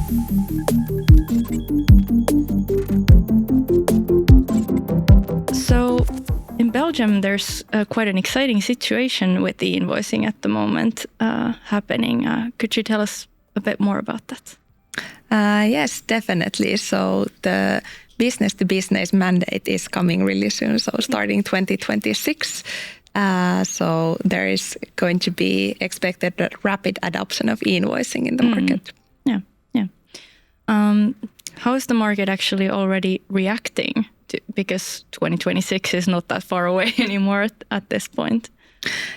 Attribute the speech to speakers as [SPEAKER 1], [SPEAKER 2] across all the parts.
[SPEAKER 1] So in Belgium, there's quite an exciting situation with the e-invoicing at the moment happening. Could you tell us a bit more about that?
[SPEAKER 2] Yes, definitely. So the business-to-business mandate is coming really soon, so starting 2026. So there is going to be expected a rapid adoption of e-invoicing in the market.
[SPEAKER 1] Yeah. How is the market actually already reacting because 2026 is not that far away anymore at this point?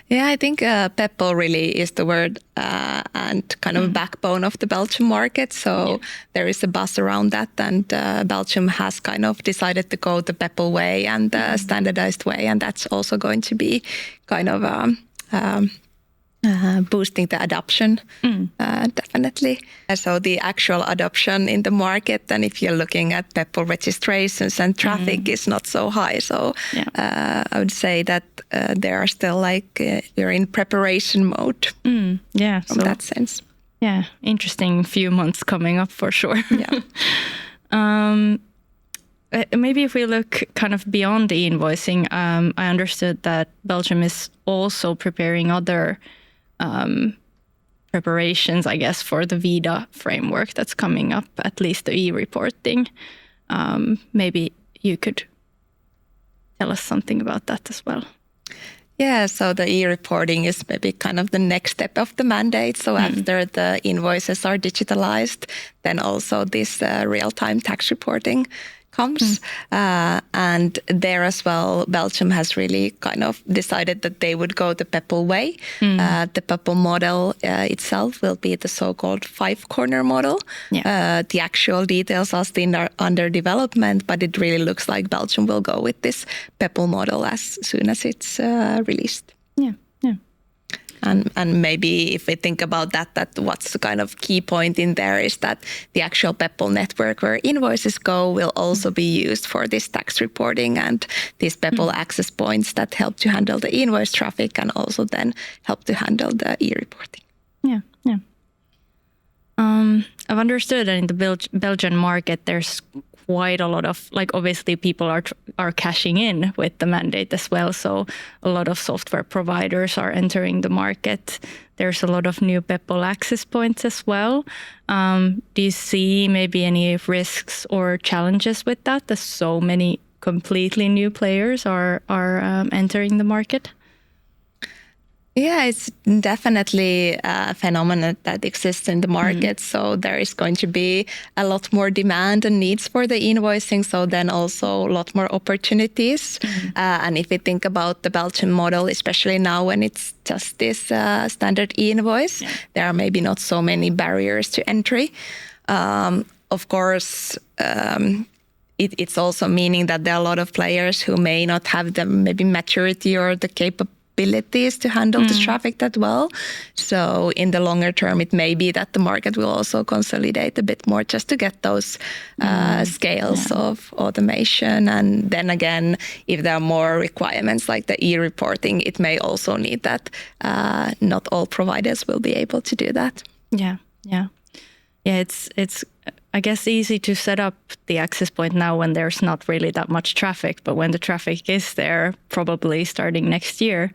[SPEAKER 2] Yeah, I think Peppol really is the word and kind of a backbone of the Belgian market. So there is a buzz around that, and Belgium has kind of decided to go the Peppol way and the standardized way, and that's also going to be kind of boosting the adoption, definitely. So the actual adoption in the market, and if you're looking at Peppol registrations and traffic, is not so high. So I would say that they are still we're in preparation mode. From that sense.
[SPEAKER 1] Yeah, interesting few months coming up for sure.
[SPEAKER 2] Yeah.
[SPEAKER 1] Maybe if we look kind of beyond the invoicing, I understood that Belgium is also preparing other preparations, I guess, for the ViDA framework that's coming up, at least the e-reporting. Maybe you could tell us something about that as well.
[SPEAKER 2] Yeah, so the e-reporting is maybe kind of the next step of the mandate. So after the invoices are digitalized, then also this real-time tax reporting comes. And there as well, Belgium has really kind of decided that they would go the Peppol way. The Peppol model itself will be the so-called five-corner model. The actual details are still under development, but it really looks like Belgium will go with this Peppol model as soon as it's released. And maybe if we think about that what's the kind of key point in there is that the actual Peppol network where invoices go will also be used for this tax reporting, and these Peppol access points that help to handle the invoice traffic and also then help to handle the e-reporting.
[SPEAKER 1] I've understood that in the Belgian market, there's quite a lot of, obviously people are cashing in with the mandate as well. So a lot of software providers are entering the market. There's a lot of new Peppol access points as well. Do you see maybe any risks or challenges with that? That so many completely new players are entering the market?
[SPEAKER 2] Yeah, it's definitely a phenomenon that exists in the market. So there is going to be a lot more demand and needs for the invoicing. So then also a lot more opportunities. And if we think about the Belgian model, especially now when it's just this standard e-invoice, there are maybe not so many barriers to entry. Of course, it's also meaning that there are a lot of players who may not have the maybe maturity or the capabilities to handle the traffic that well. So in the longer term, it may be that the market will also consolidate a bit more just to get those scales of automation. And then again, if there are more requirements like the e-reporting, it may also need that not all providers will be able to do that.
[SPEAKER 1] It's I guess easy to set up the access point now when there's not really that much traffic, but when the traffic is there, probably starting next year,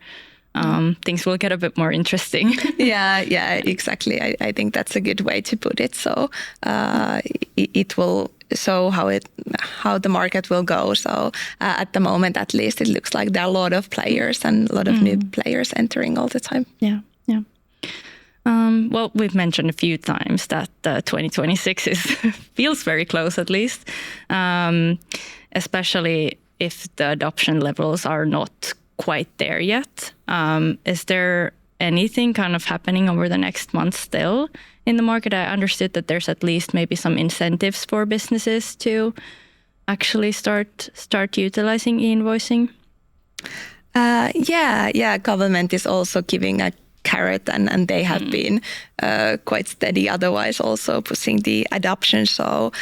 [SPEAKER 1] things will get a bit more interesting.
[SPEAKER 2] Yeah, exactly. I think that's a good way to put it. So it will show how the market will go. So at the moment, at least, it looks like there are a lot of players and a lot of new players entering all the time.
[SPEAKER 1] Yeah. Well, we've mentioned a few times that 2026 feels very close, at least, especially if the adoption levels are not quite there yet. Is there anything kind of happening over the next month still in the market? I understood that there's at least maybe some incentives for businesses to actually start utilizing e-invoicing.
[SPEAKER 2] Government is also giving a carrot, and they have been quite steady otherwise also pushing the adoption. So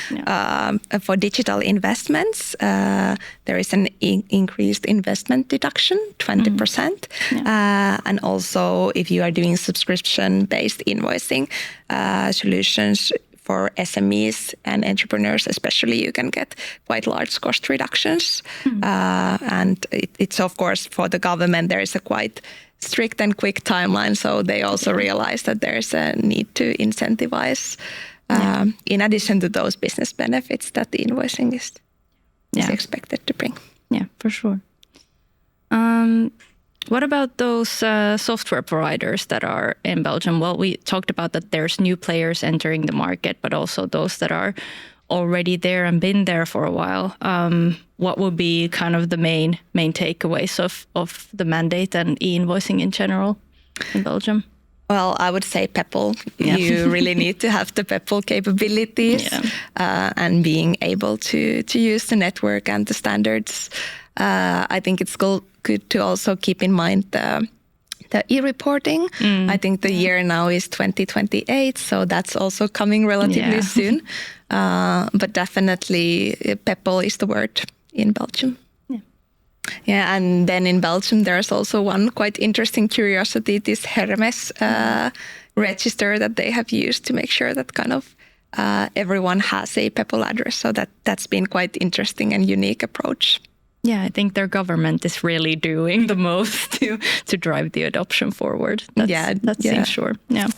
[SPEAKER 2] for digital investments, there is an increased investment deduction, 20%. And also if you are doing subscription-based invoicing solutions, for SMEs and entrepreneurs especially, you can get quite large cost reductions. And it's, of course, for the government, there is a quite strict and quick timeline. So they also realize that there's a need to incentivize in addition to those business benefits that the invoicing is expected to bring.
[SPEAKER 1] Yeah, for sure. What about those software providers that are in Belgium? Well, we talked about that there's new players entering the market, but also those that are already there and been there for a while. What would be kind of the main takeaways of the mandate and e-invoicing in general in Belgium?
[SPEAKER 2] Well, I would say Peppol. You really need to have the Peppol capabilities and being able to use the network and the standards. I think it's good to also keep in mind the e-reporting. I think the year now is 2028, so that's also coming relatively soon. But definitely Peppol is the word in Belgium. Yeah, and then in Belgium, there's also one quite interesting curiosity, this Hermes register that they have used to make sure that kind of everyone has a Peppol address. So that's been quite interesting and unique approach.
[SPEAKER 1] Yeah, I think their government is really doing the most to drive the adoption forward. That seems sure. Yeah.